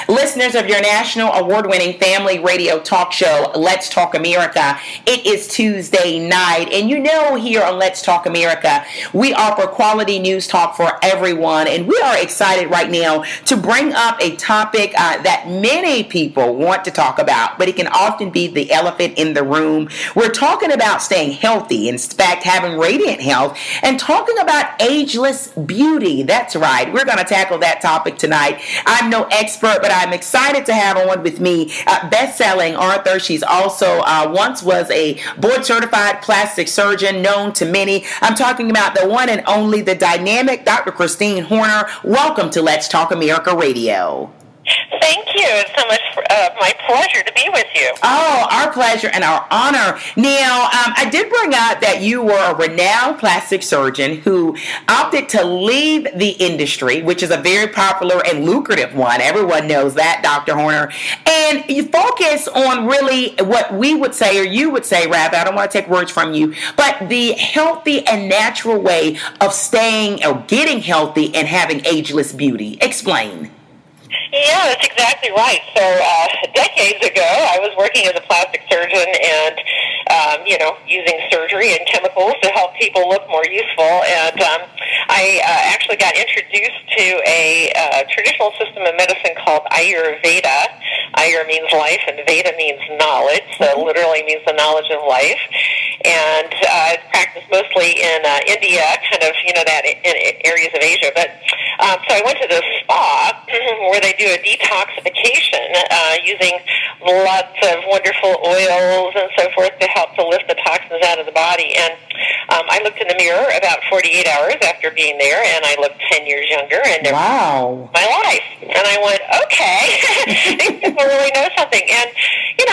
listeners of your national award-winning family radio talk show, Let's Talk America. It is Tuesday night, and you know here on Let's Talk America, we offer quality news talk for everyone, and we are excited right now to bring up a topic that many people want to talk about, but it can often be the elephant in the room. We're talking about staying healthy, in fact, having radiant health, and talking about ageless beauty. That's right. We're going to tackle that topic tonight. I'm no expert, but I'm excited to have on with me best-selling author. She's also once was a board-certified plastic surgeon known to many. I'm talking about the one and only, the dynamic Dr. Christine Horner. Welcome to Let's Talk America Radio. Thank you. It's so much my pleasure to be with you. Oh, our pleasure and our honor. Now, I did bring up that you were a renowned plastic surgeon who opted to leave the industry, which is a very popular and lucrative one. Everyone knows that, Dr. Horner. And you focus on really what we would say, or you would say, rather, I don't want to take words from you, but the healthy and natural way of staying or getting healthy and having ageless beauty. Explain. Yeah, that's exactly right. So decades ago, I was working as a plastic surgeon and, using surgery and chemicals to help people look more useful. And I actually got introduced to a traditional system of medicine called Ayurveda. Ayur means life and Veda means knowledge, so literally means the knowledge of life. And I practiced mostly in India, kind of, that in areas of Asia. But so I went to this spa where they do a detoxification using lots of wonderful oils and so forth to help to lift the toxins out of the body. And I looked in the mirror about 48 hours after being there, and I looked 10 years younger. And wow. My life. And I went, okay, these people really know something. And,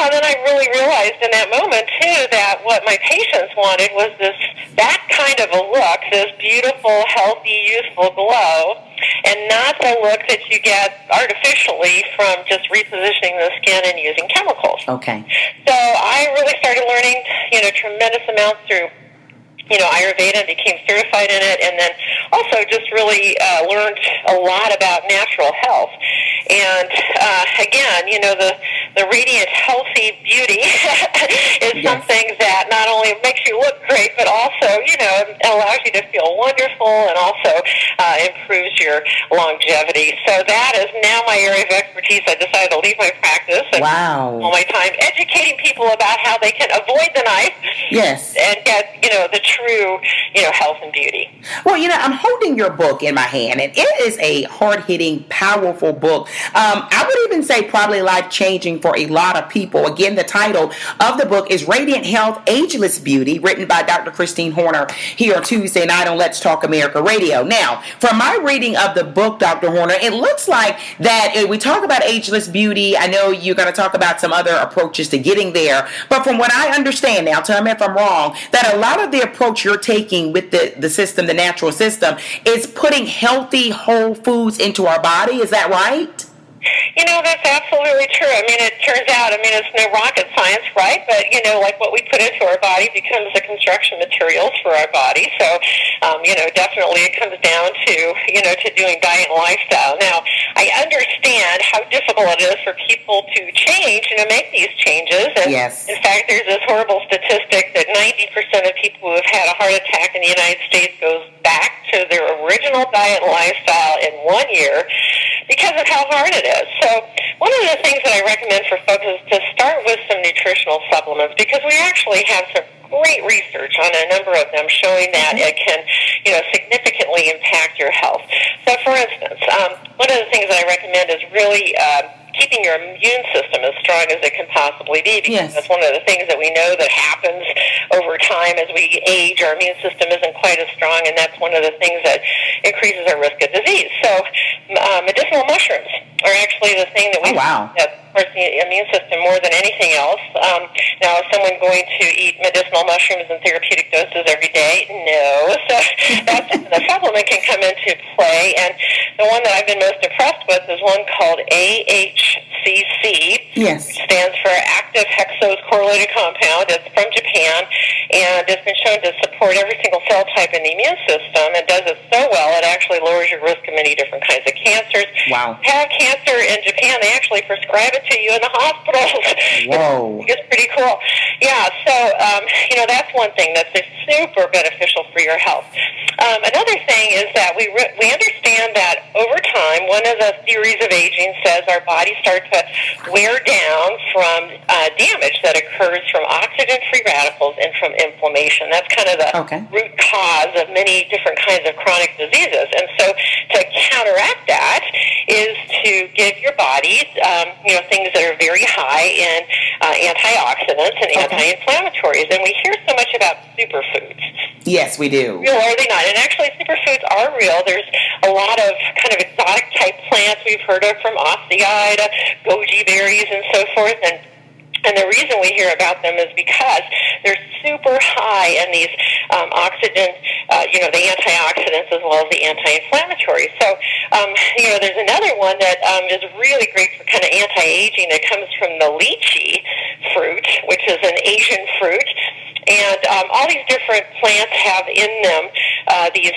then I really realized in that moment, too, that what my patients wanted was that kind of a look, this beautiful, healthy, youthful glow, and not the look that you get artificially from just repositioning the skin and using chemicals. Okay. So I really started learning, tremendous amounts through Ayurveda, and became certified in it, and then also just really learned a lot about natural health. And again, the radiant, healthy beauty is something that not only makes you look great, but also, allows you to feel wonderful and also improves your longevity. So that is now my area of expertise. I decided to leave my practice and all my time educating people about how they can avoid the knife. Yes. And get, the true, health and beauty. Well, I'm holding your book in my hand, and it is a hard-hitting, powerful book. I would even say probably life-changing for a lot of people. Again, the title of the book is Radiant Health, Ageless Beauty, written by Dr. Christine Horner here on Tuesday night on Let's Talk America Radio. Now, from my reading of the book, Dr. Horner, it looks like that we talk about ageless beauty. I know you're going to talk about some other approaches to getting there, but from what I understand now, tell me if I'm wrong, that a lot of the approach you're taking with the system, the natural system, is putting healthy, whole foods into our body. Is that right? That's absolutely true. It turns out, it's no rocket science, right? But, like what we put into our body becomes the construction materials for our body. So, definitely it comes down to, to doing diet and lifestyle. Now, I understand how difficult it is for people to change, make these changes. And yes. In fact, there's this horrible statistic that 90% of people who have had a heart attack in the United States goes back to their original diet and lifestyle in 1 year because of how hard it is. So one of the things that I recommend for folks is to start with some nutritional supplements, because we actually have some great research on a number of them showing that it can, significantly impact your health. So, for instance, one of the things that I recommend is really keeping your immune system as strong as it can possibly be, because that's one of the things that we know that happens over time as we age. Our immune system isn't quite as strong, and that's one of the things that increases our risk of disease. So medicinal mushrooms are actually the thing that we that supports the immune system more than anything else. Now, is someone going to eat medicinal mushrooms in therapeutic doses every day? No. So that's the supplement can come into play. And the one that I've been most impressed with is one called AHCC, which stands for Active Hexose Correlated Compound. It's from Japan, and it's been shown to support every single cell type in the immune system, and does it so well it actually lowers your risk of many different kinds of cancers. Wow. If you have cancer in Japan, they actually prescribe it to you in the hospitals. Whoa. It's pretty cool. Yeah, so, that's one thing that's super beneficial for your health. Another thing is that we understand that over time, one of the theories of aging says our bodies start to wear down from damage that occurs from oxygen-free radicals and from inflammation. That's kind of the root cause of many different kinds of chronic diseases. And so to counteract that is to give your body, things that are very high in antioxidants and anti-inflammatories. And we hear so much about superfoods. Yes, we do. Real are they not? And actually, superfoods are real. There's a lot of kind of exotic type plants we've heard of, from osei to goji berries and so forth. And the reason we hear about them is because they're super high in these oxygen, the antioxidants as well as the anti-inflammatories. So, there's another one that is really great for kind of anti-aging. It comes from the lychee fruit, which is an Asian fruit. And all these different plants have in them these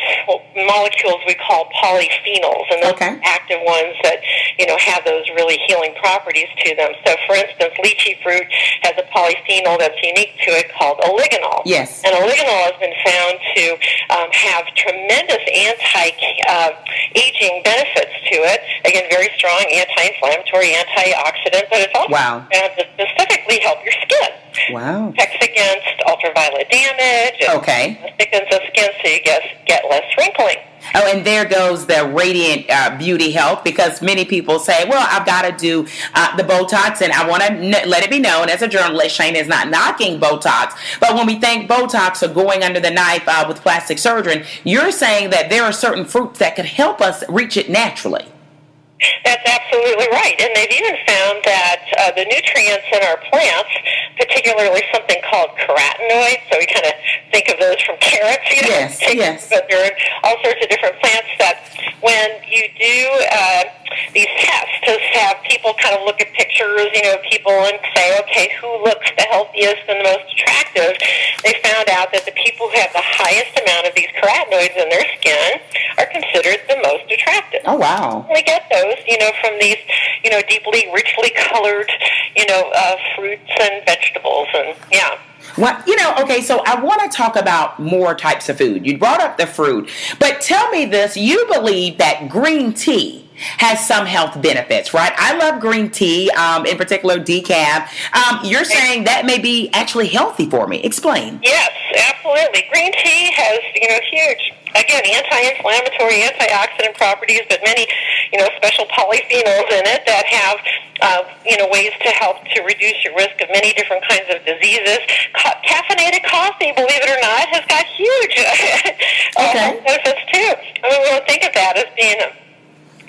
molecules we call polyphenols, and those are active ones that, have those really healing properties to them. So, for instance, lychee fruit has a polyphenol that's unique to it called oligonol. Yes. And oligonol has been found to have tremendous anti-aging benefits to it. Again, very strong anti-inflammatory, antioxidant, but it's also found to specifically help your skin. Wow. Protects against ultraviolet damage. And thickens the skin so you get less wrinkling. Oh, and there goes the Radiant Beauty Health, because many people say, well, I've got to do the Botox, and I want to let it be known as a journalist, Shana is not knocking Botox, but when we think Botox or going under the knife with plastic surgeon, you're saying that there are certain fruits that could help us reach it naturally. That's absolutely right. And they've even found that the nutrients in our plants, particularly something called carotenoids, so we kind of think of those from carrots, Yes. But there are all sorts of different plants that when you do these tests to have people kind of look at pictures, people and say, okay, who looks the healthiest and the most attractive, they found out that the people who have the highest amount of these carotenoids in their skin are considered the most attractive. Oh, wow. We get those, from these, deeply, richly colored, fruits and vegetables, and Well, okay, so I want to talk about more types of food. You brought up the fruit, but tell me this, you believe that green tea has some health benefits, right? I love green tea, in particular decaf. You're saying that may be actually healthy for me. Explain. Yes, absolutely. Green tea has, huge, again, anti-inflammatory, antioxidant properties, but many, special polyphenols in it that have, ways to help to reduce your risk of many different kinds of diseases. Caffeinated coffee, believe it or not, has got huge health benefits too. I mean, we don't think of that as being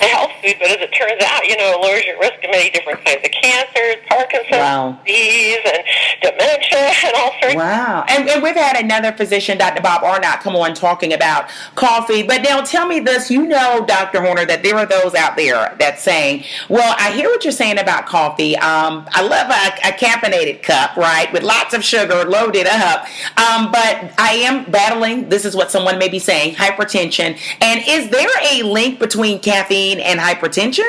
a health food, but as it turns out, it lowers your risk of many different kinds of cancers, Parkinson's disease, and dementia, and all sorts. Wow. And we've had another physician, Dr. Bob Arnott, come on talking about coffee. But now tell me this, Dr. Horner, that there are those out there that's saying, well, I hear what you're saying about coffee. I love a caffeinated cup, right, with lots of sugar loaded up. But I am battling, this is what someone may be saying, hypertension. And is there a link between caffeine and hypertension?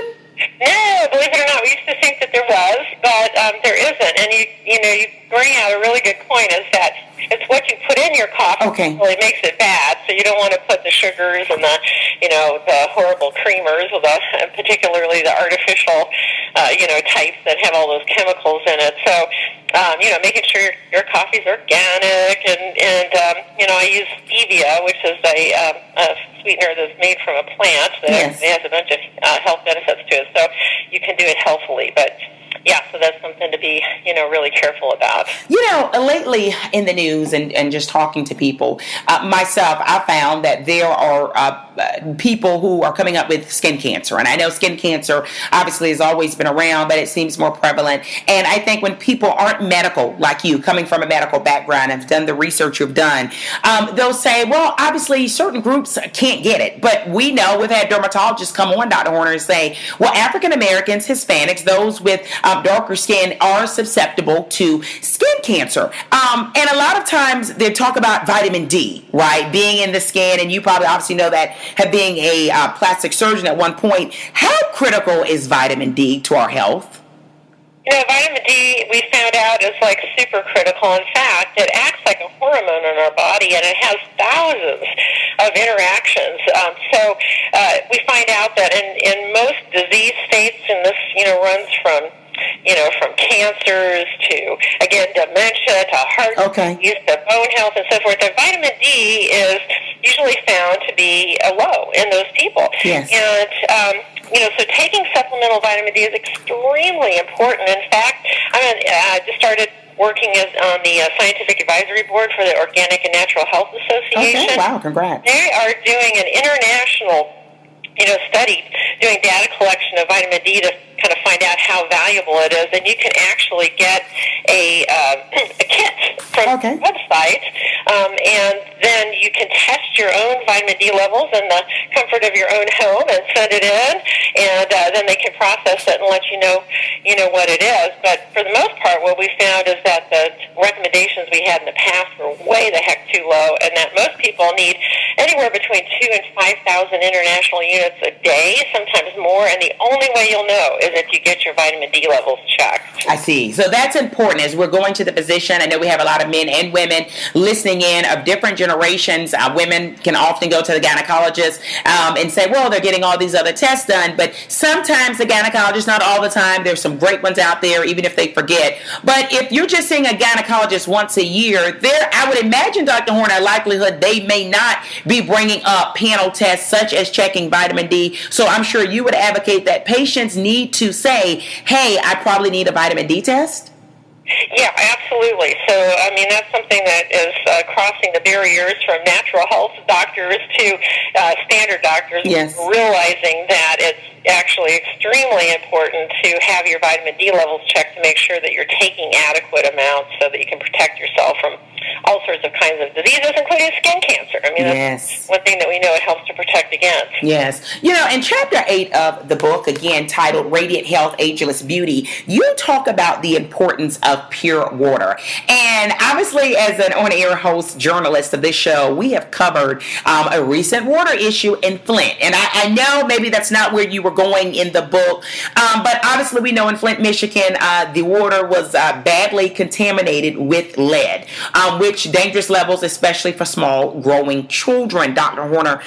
No, believe it or not, we used to think that there was, but there isn't. And you bring out a really good point, is that it's what you put in your coffee that really makes it bad. So you don't want to put the sugars and the horrible creamers, and particularly the artificial, types that have all those chemicals in it. So, making sure your coffee's organic, and I use stevia, which is a sweetener that's made from a plant that has a bunch of health benefits to it. So you can do it healthily, but so that's something to be, really careful about. Lately in the news and just talking to people, myself, I found that there are people who are coming up with skin cancer. And I know skin cancer obviously has always been around, but it seems more prevalent. And I think when people aren't medical, like you, coming from a medical background and have done the research you've done, they'll say, well, obviously certain groups can't get it. But we know, we've had dermatologists come on, Dr. Horner, and say, well, African Americans, Hispanics, those with darker skin are susceptible to skin cancer. And a lot of times they talk about vitamin D, right, being in the skin, and you probably obviously know that, being a plastic surgeon at one point. How critical is vitamin D to our health? Vitamin D, we found out, is like super critical. In fact, it acts like a hormone in our body, and it has thousands of interactions. So we find out that in most disease states, and this, runs from cancers to, again, dementia, to heart disease, to bone health, and so forth. The vitamin D is usually found to be low in those people. Yes. And, so taking supplemental vitamin D is extremely important. In fact, I just started working on the Scientific Advisory Board for the Organic and Natural Health Association. Okay, wow, congrats. They are doing an international study, doing data collection of vitamin D to kind of find out how valuable it is, and you can actually get a kit from the website, and then you can test your own vitamin D levels in the comfort of your own home and send it in, and then they can process it and let you know what it is. But for the most part, what we found is that the recommendations we had in the past were way the heck too low, and that most people need anywhere between 2,000 and 5,000 international units a day, sometimes more, and the only way you'll know is if you get your vitamin D levels checked. I see. So that's important as we're going to the physician. I know we have a lot of men and women listening in of different generations. Women can often go to the gynecologist and say, well, they're getting all these other tests done, but sometimes the gynecologist, not all the time, there's some great ones out there, even if they forget. But if you're just seeing a gynecologist once a year, I would imagine, Dr. Horner, likelihood they may not be bringing up panel tests such as checking vitamin D. So I'm sure you would advocate that patients need to say, hey, I probably need a vitamin D test? Yeah, absolutely. So, that's something that is crossing the barriers from natural health doctors to standard doctors, realizing that it's actually extremely important to have your vitamin D levels checked to make sure that you're taking adequate amounts so that you can protect yourself from all sorts of kinds of diseases, including skin cancer. That's one thing that we know it helps to protect against. Yes. In Chapter 8 of the book, again, titled Radiant Health, Ageless Beauty, you talk about the importance of pure water. And obviously, as an on-air host, journalist of this show, we have covered a recent water issue in Flint. And I know maybe that's not where you were going in the book, but obviously we know in Flint, Michigan, the water was badly contaminated with lead, which dangerous levels, especially for small growing children. Dr. Horner,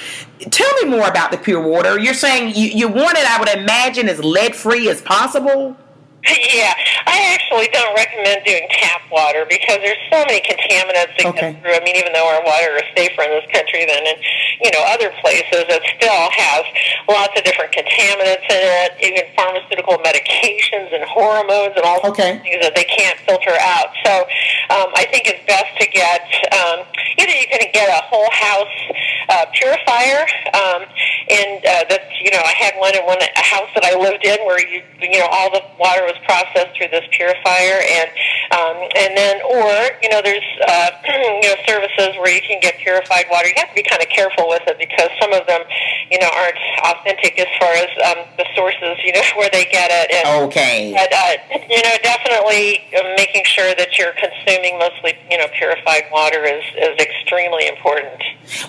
tell me more about the pure water. You're saying you want it, I would imagine, as lead-free as possible? Yeah, I actually don't recommend doing tap water because there's so many contaminants that get through. Even though our water is safer in this country than in, other places, it still has lots of different contaminants in it, even pharmaceutical medications and hormones and all sorts of things that they can't filter out. So I think it's best to get, either you can get a whole house purifier, and that's, I had one in a house that I lived in where all the water was processed through this purifier, and then there's services where you can get purified water. You have to be kind of careful with it because some of them aren't authentic as far as the sources where they get it. But definitely making sure that you're consuming mostly purified water is extremely important.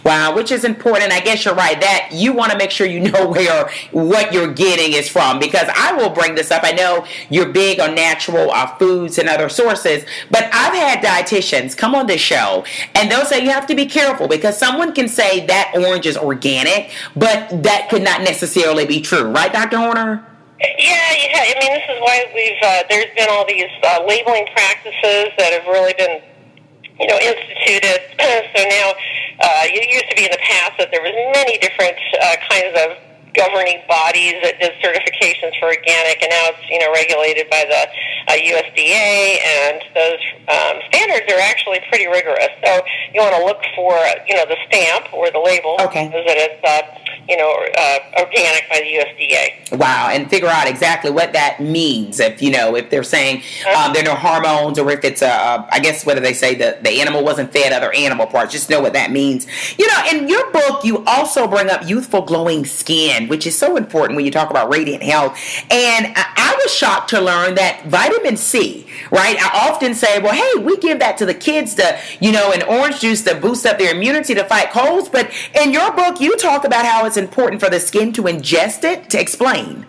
Wow, which is important. I guess you're right that you want to make sure you know what you're getting is from, because I will bring this up. I know you're big on natural foods and other sources, but I've had dietitians come on this show and they'll say you have to be careful because someone can say that orange is organic, but that could not necessarily be true, right, Dr. Horner? Yeah. This is why there's been all these labeling practices that have really been instituted. So now, it used to be in the past that there was many different kinds of governing bodies that did certifications for organic, and now it's regulated by the USDA, and those standards are actually pretty rigorous. So you want to look for the stamp or the label, so that it's organic by the USDA. Wow, and figure out exactly what that means. If they're saying there are no hormones, or if it's I guess, what do they say, the animal wasn't fed other animal parts. Just know what that means. In your book, you also bring up youthful, glowing skin, which is so important when you talk about radiant health. And I was shocked to learn that vitamin C, right? I often say, well, hey, we give that to the kids to, an orange juice to boost up their immunity to fight colds. But in your book, you talk about how it's important for the skin to ingest it. To explain.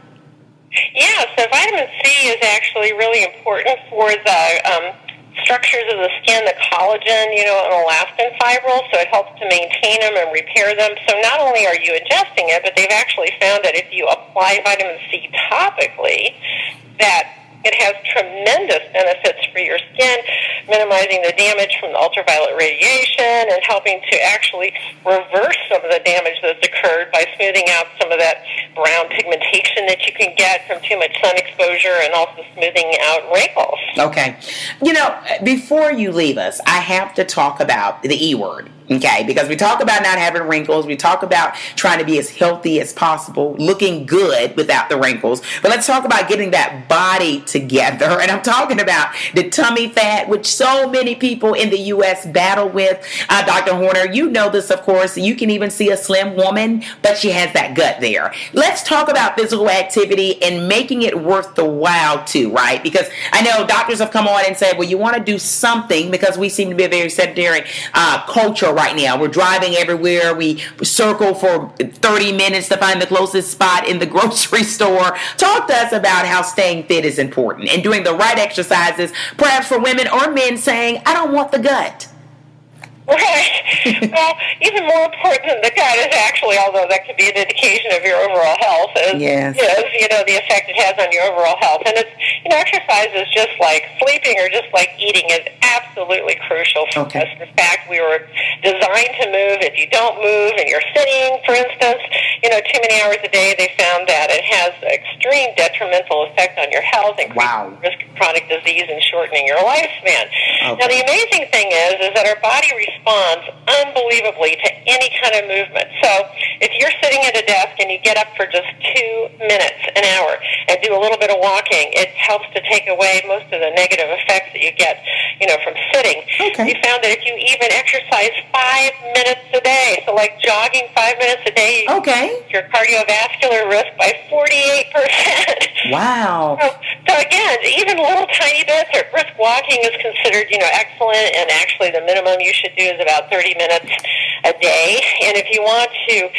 Yeah, so vitamin C is actually really important for the structures of the skin, the collagen, and elastin fibrils, so it helps to maintain them and repair them. So not only are you ingesting it, but they've actually found that if you apply vitamin C topically, that it has tremendous benefits for your skin, minimizing the damage from the ultraviolet radiation and helping to actually reverse some of the damage that's occurred by smoothing out some of that brown pigmentation that you can get from too much sun exposure, and also smoothing out wrinkles. Okay. Before you leave us, I have to talk about the E word. Okay, because we talk about not having wrinkles, we talk about trying to be as healthy as possible, looking good without the wrinkles, but let's talk about getting that body together. And I'm talking about the tummy fat, which so many people in the U.S. battle with. Dr. Horner, you know this, of course. You can even see a slim woman, but she has that gut there. Let's talk about physical activity and making it worth the while too, right? Because I know doctors have come on and said, well, you want to do something, because we seem to be a very sedentary culture right now. We're driving everywhere. We circle for 30 minutes to find the closest spot in the grocery store. Talk to us about how staying fit is important and doing the right exercises, perhaps for women or men saying, I don't want the gut. Right. Well, even more important than the gut is actually, although that could be an indication of your overall health, is the effect it has on your overall health. And it's, exercise is just like sleeping or just like eating, is absolutely crucial for us. In fact, we were designed to move. If you don't move and you're sitting, for instance, too many hours a day, they found that it has extreme detrimental effect on your health, increasing risk of chronic disease and shortening your lifespan. Now, the amazing thing is that our body responds unbelievably to any kind of movement. So if you're sitting at a desk and you get up for just 2 minutes an hour and do a little bit of walking, it helps to take away most of the negative effects that you get, from sitting. You found that if you even exercise 5 minutes a day, so like jogging 5 minutes a day, you reduce your cardiovascular risk by 48%. Wow. So again, even little tiny bits, or brisk walking is considered, excellent, and actually the minimum you should do is about 30 minutes a day. And if you want to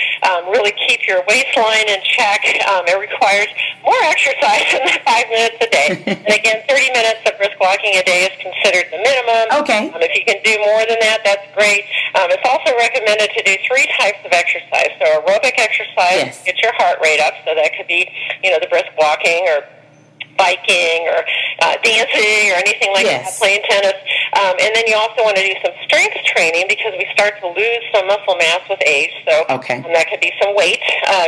really keep your waistline in check, it requires more exercise than 5 minutes a day. And again, 30 minutes of brisk walking a day is considered the minimum. If you can do more than that, that's great. It's also recommended to do 3 types of exercise. So aerobic exercise, get your heart rate up. So that could be, the brisk walking or biking or dancing or anything like that, playing tennis. And then you also want to do some strength training, because we start to lose some muscle mass with age. So that could be some weight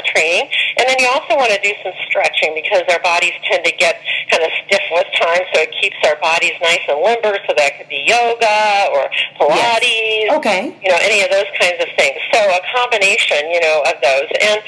training. And then you also want to do some stretching, because our bodies tend to get kind of stiff with time, so it keeps our bodies nice and limber. So that could be yoga or Pilates, any of those kinds of things. So a combination, of those. And,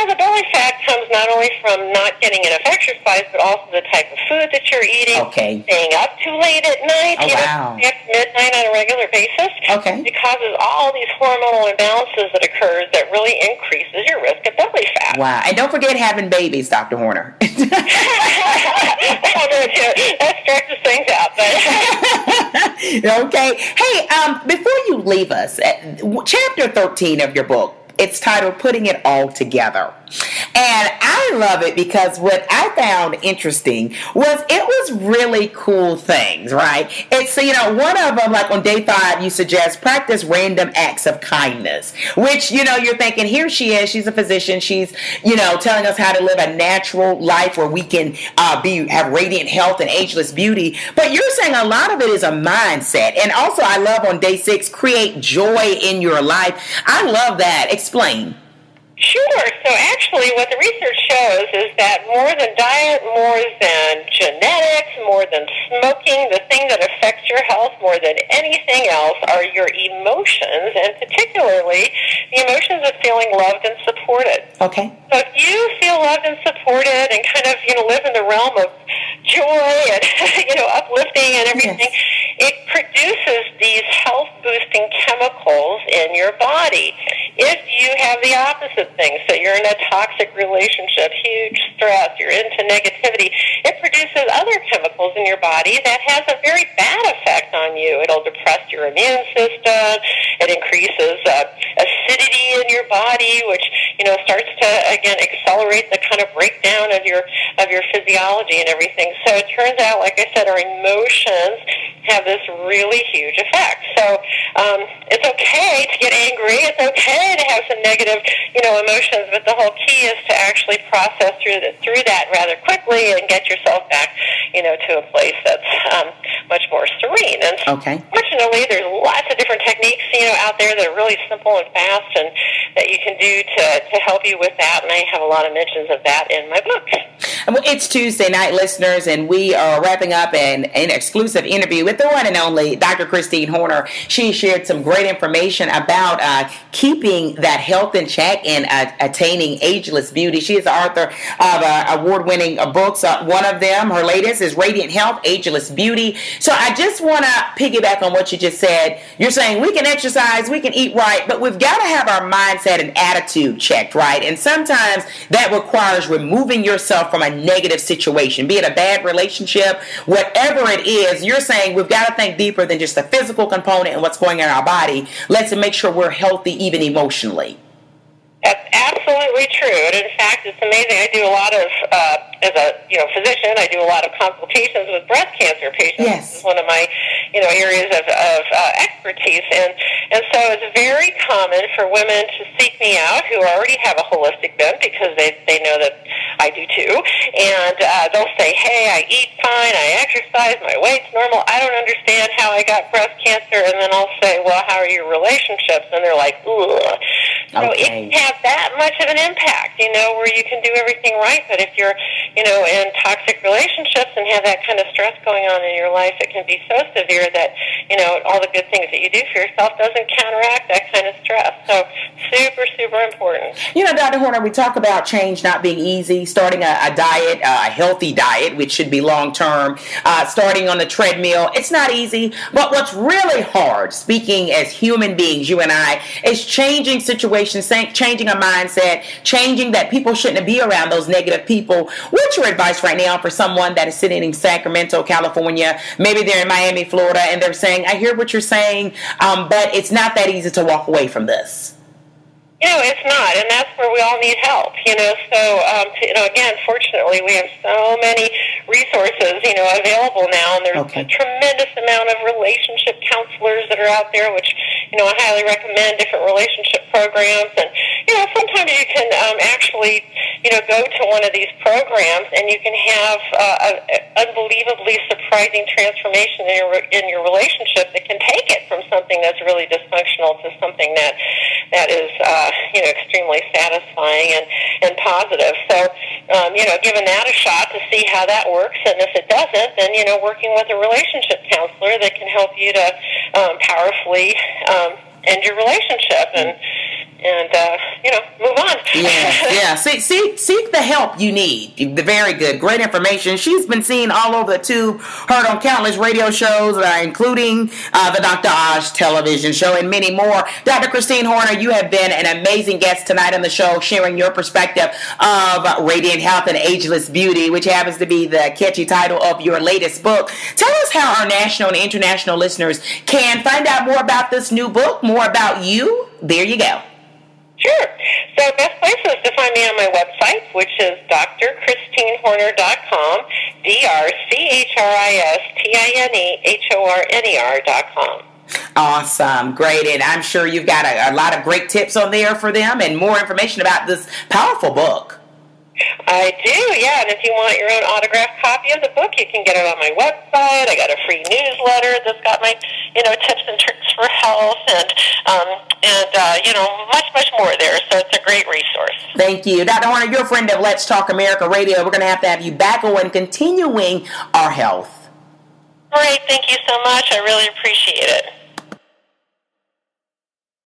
the belly fat comes not only from not getting enough exercise, but also the type of food that you're eating, staying up too late at night, after midnight on a regular basis. It causes all these hormonal imbalances that occurs that really increases your risk of belly fat. Wow. And don't forget having babies, Dr. Horner. That stretches things out. But Hey, before you leave us, chapter 13 of your book, it's titled Putting It All Together. And I love it because what I found interesting was it was really cool things, right? It's, one of them, like on day 5, you suggest practice random acts of kindness, which, you're thinking, here she is, she's a physician, she's, telling us how to live a natural life where we can have radiant health and ageless beauty. But you're saying a lot of it is a mindset. And also I love on day 6, create joy in your life. I love that. Explain. Sure. So actually what the research shows is that more than diet, more than genetics, more than smoking, the thing that affects your your health more than anything else are your emotions, and particularly the emotions of feeling loved and supported. Okay. So if you feel loved and supported and kind of, live in the realm of joy and, uplifting and everything, yes, it produces these health-boosting chemicals in your body. If you have the opposite thing, so you're in a toxic relationship, huge stress, you're into negativity, it produces other chemicals in your body that has a very bad effect on you. It'll depress your immune system. It increases acidity in your body, which starts to again accelerate the kind of breakdown of your physiology and everything. So it turns out, like I said, our emotions have this really huge effect. So it's okay to get angry. It's okay to have some negative, emotions, but the whole key is to actually process through that rather quickly and get yourself back, to a place that's much more serene. And fortunately, there's lots of different techniques, out there that are really simple and fast, and that you can do to help you with that. And I have a lot of mentions of that in my book. Well, it's Tuesday night, listeners, and we are wrapping up an exclusive interview with the one and only Dr. Christine Horner. She shared some great information about keeping that health in check and attaining ageless beauty. She is the author of award-winning books. One of them, her latest, is Radiant Health, Ageless Beauty. So I just want to piggyback on what you just said. You're saying we can exercise, we can eat right, but we've got to have our mindset and attitude checked, right? And sometimes that requires removing yourself from a negative situation, be it a bad relationship, whatever it is. You're saying we've got to think deeper than just the physical component and what's going on in our body. Let's make sure we're healthy even emotionally. That's absolutely true. And in fact, it's amazing. I do a lot of, as a physician, I do a lot of consultations with breast cancer patients. Yes. This is one of my, areas of expertise. And so it's very common for women to seek me out who already have a holistic bent because they know that I do too. And they'll say, hey, I eat fine, I exercise, my weight's normal, I don't understand how I got breast cancer. And then I'll say, well, how are your relationships? And they're like, ugh. So it can have that much of an impact, where you can do everything right, but if you're, in toxic relationships and have that kind of stress going on in your life, it can be so severe that, all the good things that you do for yourself doesn't counteract that kind of stress. So super, super important. Dr. Horner, we talk about change not being easy, starting a diet, a healthy diet, which should be long-term, starting on the treadmill. It's not easy, but what's really hard, speaking as human beings, you and I, is changing situations, changing a mindset, changing that people shouldn't be around those negative people. What's your advice right now for someone that is sitting in Sacramento, California, maybe they're in Miami, Florida, and they're saying, I hear what you're saying, but it's not that easy to walk away from this? It's not, and that's where we all need help, So, again, fortunately, we have so many resources, available now, and there's a tremendous amount of relationship counselors that are out there, which, I highly recommend different relationship programs. And, sometimes you can actually, go to one of these programs, and you can have an unbelievably surprising transformation in your relationship that can take it from something that's really dysfunctional to something that is extremely satisfying and positive. So, giving that a shot to see how that works, and if it doesn't, then, working with a relationship counselor that can help you to powerfully end your relationship and move on. Yeah. Seek the help you need. Very good. Great information. She's been seen all over the tube, heard on countless radio shows, including the Dr. Oz television show and many more. Dr. Christine Horner, you have been an amazing guest tonight on the show, sharing your perspective of Radiant Health and Ageless Beauty, which happens to be the catchy title of your latest book. Tell us how our national and international listeners can find out more about this new book, more about you. There you go. Sure. So best place is to find me on my website, which is drchristinehorner.com, drchristinehorner.com. Awesome. Great. And I'm sure you've got a lot of great tips on there for them and more information about this powerful book. I do, yeah. And if you want your own autographed copy of the book, you can get it on my website. I got a free newsletter that's got my, tips and tricks for health and much more there. So it's a great resource. Thank you. Dr. Horner, you're a friend of Let's Talk America Radio. We're going to have you back on continuing our health. Great. Thank you so much. I really appreciate it.